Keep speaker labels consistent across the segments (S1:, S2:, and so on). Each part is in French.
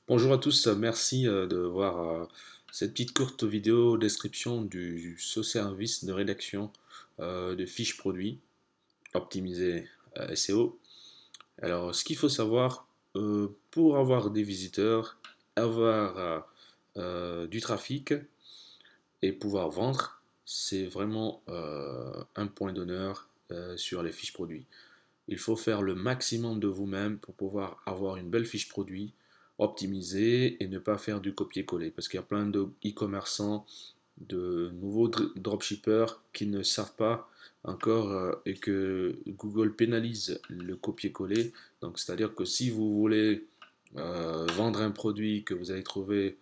S1: Bonjour à tous, merci de voir cette petite courte vidéo description ce service de rédaction de fiches produits optimisées SEO. Alors, ce qu'il faut savoir pour avoir des visiteurs, avoir du trafic et pouvoir vendre, c'est vraiment un point d'honneur sur les fiches produits. Il faut faire le maximum de vous-même pour pouvoir avoir une belle fiche produit optimisée et ne pas faire du copier-coller. Parce qu'il y a plein de e-commerçants, de nouveaux dropshippers qui ne savent pas encore et que Google pénalise le copier-coller. Donc, c'est-à-dire que si vous voulez vendre un produit que vous avez trouvé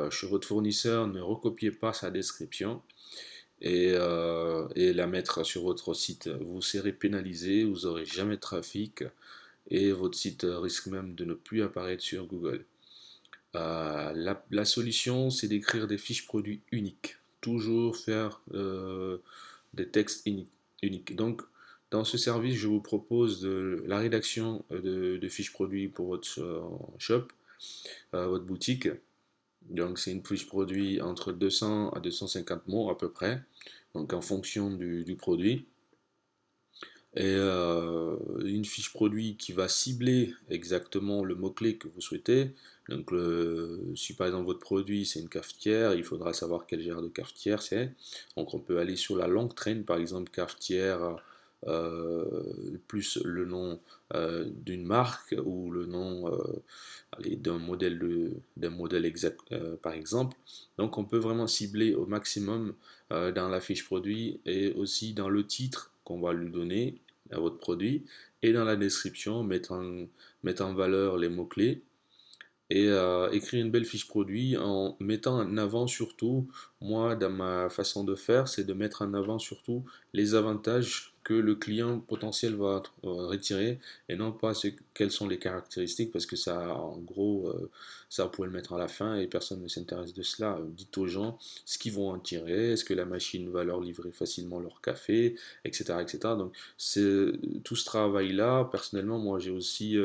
S1: chez votre fournisseur, ne recopiez pas sa description et la mettre sur votre site. Vous serez pénalisé, vous n'aurez jamais de trafic et votre site risque même de ne plus apparaître sur Google. La solution, c'est d'écrire des fiches produits uniques. Toujours faire des textes uniques. Donc, dans ce service, je vous propose la rédaction de fiches produits pour votre shop, votre boutique. Donc, c'est une fiche produit entre 200 à 250 mots à peu près, donc en fonction du produit. Et une fiche produit qui va cibler exactement le mot-clé que vous souhaitez. Donc, si par exemple votre produit c'est une cafetière, il faudra savoir quel genre de cafetière c'est. Donc, on peut aller sur la longue traîne, par exemple cafetière, plus le nom d'une marque ou le nom allez, d'un modèle exact, par exemple. Donc, on peut vraiment cibler au maximum dans la fiche produit et aussi dans le titre qu'on va lui donner à votre produit et dans la description mettre en valeur les mots-clés et écrire une belle fiche produit en mettant en avant surtout, moi dans ma façon de faire, c'est de mettre en avant surtout les avantages que le client potentiel va retirer et non pas quelles sont les caractéristiques parce que ça en gros ça vous pouvez le mettre à la fin et personne ne s'intéresse de cela. Dites aux gens ce qu'ils vont en tirer, est-ce que la machine va leur livrer facilement leur café, etc. etc. Donc c'est tout ce travail là, personnellement moi j'ai aussi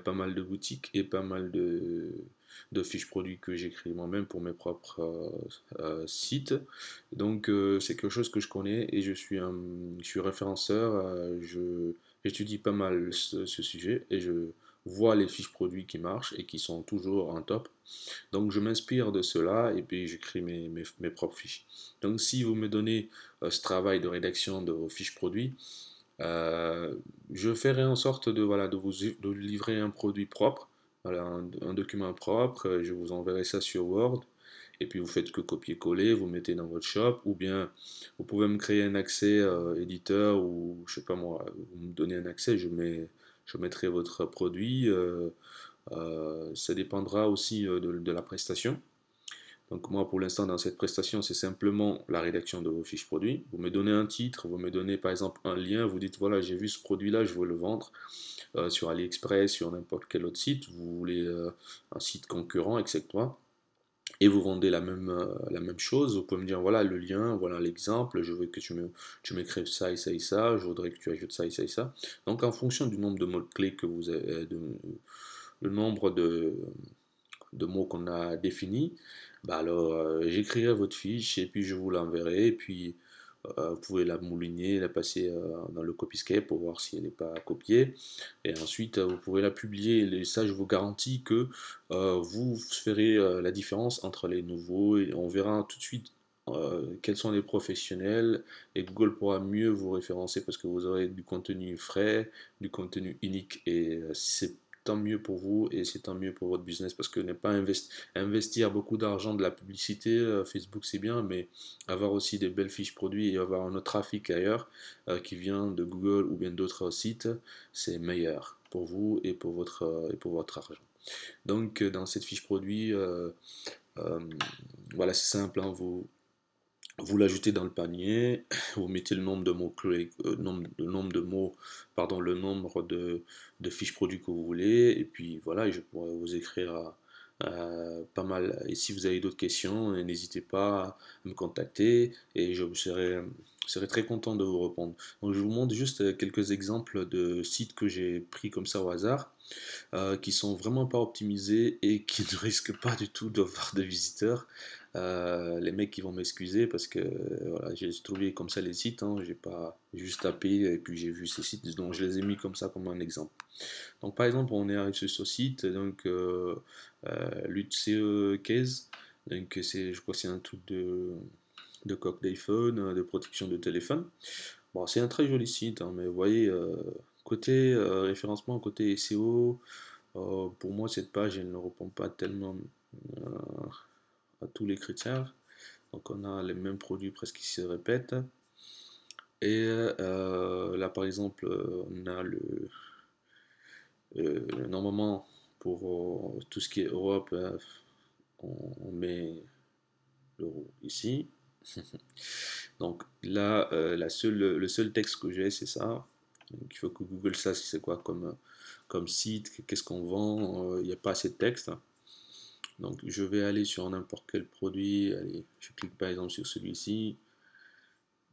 S1: pas mal de boutiques et pas mal de fiches produits que j'écris moi-même pour mes propres sites. Donc c'est quelque chose que je connais et je suis référenceur, j'étudie pas mal ce sujet et je vois les fiches produits qui marchent et qui sont toujours en top. Donc je m'inspire de cela et puis j'écris mes propres fiches. Donc si vous me donnez ce travail de rédaction de vos fiches produits, euh, je ferai en sorte voilà, de livrer un produit propre, voilà, un document propre. Je vous enverrai ça sur Word. Et puis vous faites que copier-coller, vous mettez dans votre shop, ou bien vous pouvez me créer un accès éditeur, ou je sais pas moi, vous me donnez un accès, je mettrai votre produit. Ça dépendra aussi de la prestation. Donc moi, pour l'instant, dans cette prestation, c'est simplement la rédaction de vos fiches produits. Vous me donnez un titre, vous me donnez par exemple un lien, vous dites voilà, j'ai vu ce produit-là, je veux le vendre sur AliExpress, sur n'importe quel autre site, vous voulez un site concurrent, etc. Et vous vendez la même chose, vous pouvez me dire voilà le lien, voilà l'exemple, je veux que tu m'écrives ça et ça et ça, je voudrais que tu ajoutes ça et ça et ça. Donc en fonction du nombre de mots-clés que vous avez, le nombre de mots qu'on a définis, bah alors j'écrirai votre fiche et puis je vous l'enverrai et puis vous pouvez la mouliner, la passer dans le Copyscape pour voir si elle n'est pas copiée et ensuite vous pouvez la publier et ça je vous garantis que vous ferez la différence entre les nouveaux et on verra tout de suite quels sont les professionnels et Google pourra mieux vous référencer parce que vous aurez du contenu frais, du contenu unique et c'est tant mieux pour vous et c'est tant mieux pour votre business parce que ne pas investir beaucoup d'argent de la publicité, Facebook c'est bien, mais avoir aussi des belles fiches produits et avoir un autre trafic ailleurs qui vient de Google ou bien d'autres sites, c'est meilleur pour vous et pour votre argent. Donc dans cette fiche produit, euh, voilà c'est simple, hein, vous l'ajoutez dans le panier, vous mettez le nombre de mots clés, le nombre de mots, pardon, le nombre de fiches produits que vous voulez, et puis voilà, et je pourrais vous écrire pas mal. Et si vous avez d'autres questions, n'hésitez pas à me contacter, et je vous serai Je serais très content de vous répondre. Donc, je vous montre juste quelques exemples de sites que j'ai pris comme ça au hasard, qui sont vraiment pas optimisés et qui ne risquent pas du tout d'avoir de visiteurs. Les mecs qui vont m'excuser parce que voilà, j'ai trouvé comme ça les sites, hein, j'ai pas juste tapé et puis j'ai vu ces sites, donc je les ai mis comme ça comme un exemple. Donc par exemple, on est arrivé sur ce site, donc l'UTCE Case, donc c'est, je crois que c'est un truc de coque d'iPhone, de protection de téléphone. Bon, c'est un très joli site, hein, mais vous voyez, côté référencement, côté SEO, pour moi, cette page, elle ne répond pas tellement à tous les critères. Donc, on a les mêmes produits presque qui se répètent. Et là, par exemple, on a normalement, pour tout ce qui est Europe, on met l'euro ici. Donc là, le seul texte que j'ai, c'est ça. Donc, il faut que Google sache c'est quoi comme site, qu'est-ce qu'on vend. Il n'y a pas assez de texte. Donc je vais aller sur n'importe quel produit. Allez, je clique par exemple sur celui-ci.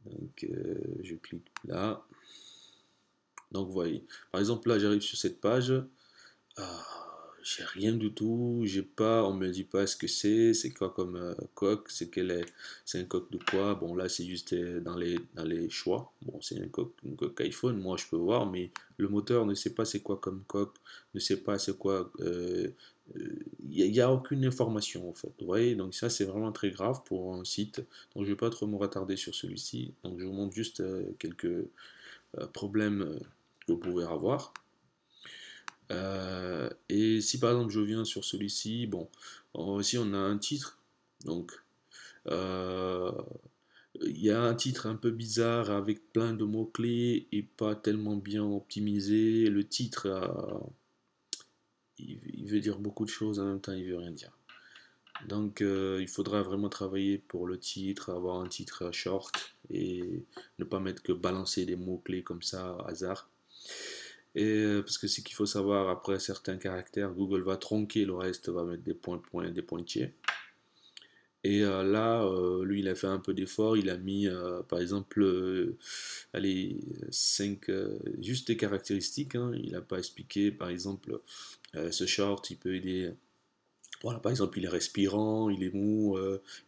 S1: Donc je clique là. Donc vous voyez, par exemple là j'arrive sur cette page. Ah, j'ai rien du tout, j'ai pas, on me dit pas ce que c'est quoi comme coque, c'est un coque de quoi. Bon là c'est juste dans les choix. Bon c'est une coque iPhone, moi je peux voir, mais le moteur ne sait pas c'est quoi comme coque, ne sait pas c'est quoi. Il n'y a aucune information en fait. Vous voyez, donc ça c'est vraiment très grave pour un site. Donc je vais pas trop me retarder sur celui-ci. Donc je vous montre juste quelques problèmes que vous pouvez avoir. Et si par exemple je viens sur celui-ci, bon, ici on a un titre, donc euh, il y a un titre un peu bizarre avec plein de mots-clés et pas tellement bien optimisé. Le titre, il veut dire beaucoup de choses en même temps, il veut rien dire. Donc il faudra vraiment travailler pour le titre, avoir un titre short et ne pas mettre que balancer des mots-clés comme ça au hasard. Et parce que ce qu'il faut savoir, après certains caractères, Google va tronquer le reste, va mettre des points, des pointillés. Et là, lui, il a fait un peu d'effort, il a mis, par exemple, allez, 5, juste des caractéristiques, hein. Il n'a pas expliqué, par exemple, ce short, il peut aider. Voilà, par exemple, il est respirant, il est mou,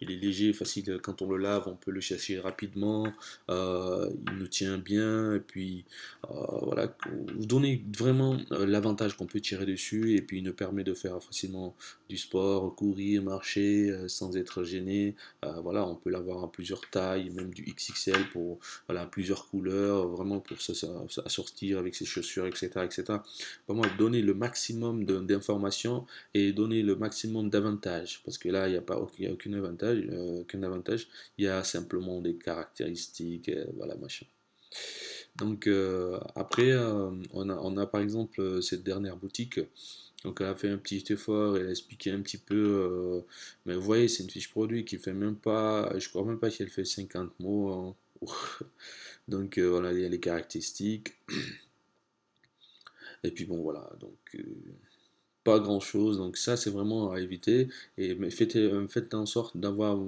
S1: il est léger, facile. Quand on le lave, on peut le chercher rapidement. Il nous tient bien. Et puis, voilà, vous donnez vraiment l'avantage qu'on peut tirer dessus. Et puis, il nous permet de faire facilement du sport, courir, marcher, sans être gêné. Voilà, on peut l'avoir en plusieurs tailles, même du XXL pour voilà, plusieurs couleurs, vraiment pour s'assortir avec ses chaussures, etc., etc. Vraiment, donner le maximum d'informations et donner le maximum d'avantages. Parce que là, il n'y a pas il y a aucun avantage. Il y a simplement des caractéristiques, voilà, machin. Donc après, on a par exemple cette dernière boutique. Donc elle a fait un petit effort, elle a expliqué un petit peu. Mais vous voyez, c'est une fiche produit qui fait même pas, je crois même pas qu'elle fait 50 mots, hein. Donc voilà, il y a les caractéristiques. Et puis bon, voilà. Donc pas grand chose, donc ça c'est vraiment à éviter. Et mais faites en sorte d'avoir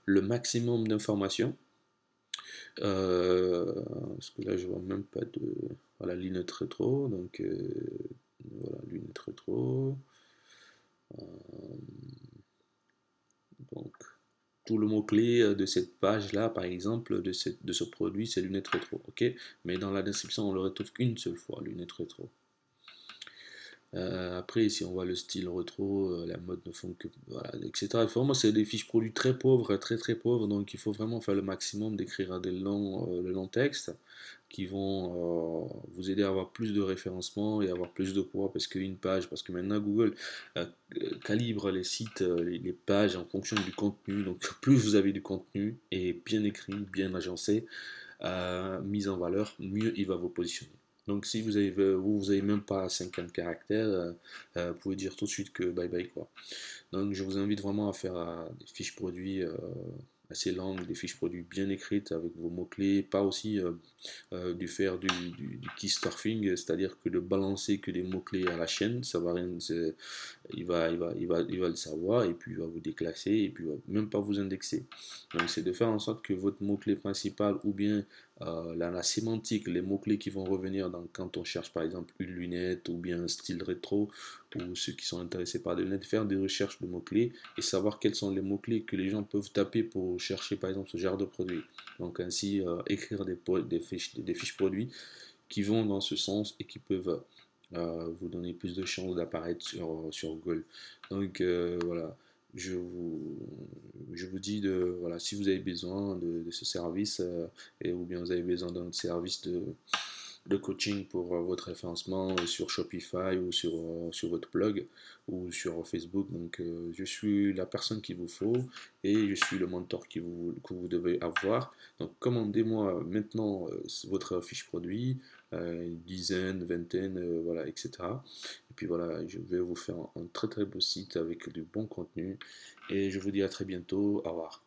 S1: le maximum d'informations. Parce que là je vois même pas de. Voilà, lunette rétro, donc voilà, lunette rétro. Euh, donc tout le mot-clé de cette page-là, par exemple, de ce produit, c'est lunette rétro, ok? Mais dans la description, on le retrouve qu'une seule fois, lunette rétro. Après, si on voit le style rétro, la mode ne font que. Voilà, etc. Vraiment, c'est des fiches produits très pauvres, très très pauvres, donc il faut vraiment faire le maximum d'écrire le long texte qui vont vous aider à avoir plus de référencement et avoir plus de poids parce qu'une page, parce que maintenant Google calibre les sites, les pages en fonction du contenu, donc plus vous avez du contenu et bien écrit, bien agencé, mis en valeur, mieux il va vous positionner. Donc si vous avez même pas 50 caractères, vous pouvez dire tout de suite que bye bye quoi. Donc je vous invite vraiment à faire des fiches produits assez longues, des fiches produits bien écrites avec vos mots-clés, pas aussi faire du key stuffing, c'est-à-dire que de balancer que des mots-clés à la chaîne, ça va rien, il va le savoir et puis il va vous déclasser et puis il va même pas vous indexer. Donc c'est de faire en sorte que votre mot-clé principal ou bien la sémantique, les mots-clés qui vont revenir quand on cherche par exemple une lunette ou bien un style rétro ou ceux qui sont intéressés par des lunettes, faire des recherches de mots-clés et savoir quels sont les mots-clés que les gens peuvent taper pour chercher par exemple ce genre de produit. Donc ainsi écrire des fiches produits qui vont dans ce sens et qui peuvent vous donner plus de chances d'apparaître sur Google. Donc voilà, je vous, je vous dis voilà, si vous avez besoin de ce service ou bien vous avez besoin d'un service de coaching pour votre référencement sur Shopify ou sur votre blog ou sur Facebook. Donc, je suis la personne qu'il vous faut et je suis le mentor que vous devez avoir. Donc, commandez-moi maintenant votre fiche produit, une dizaine, vingtaine, voilà, etc. Et puis voilà, je vais vous faire un très très beau site avec du bon contenu et je vous dis à très bientôt. Au revoir.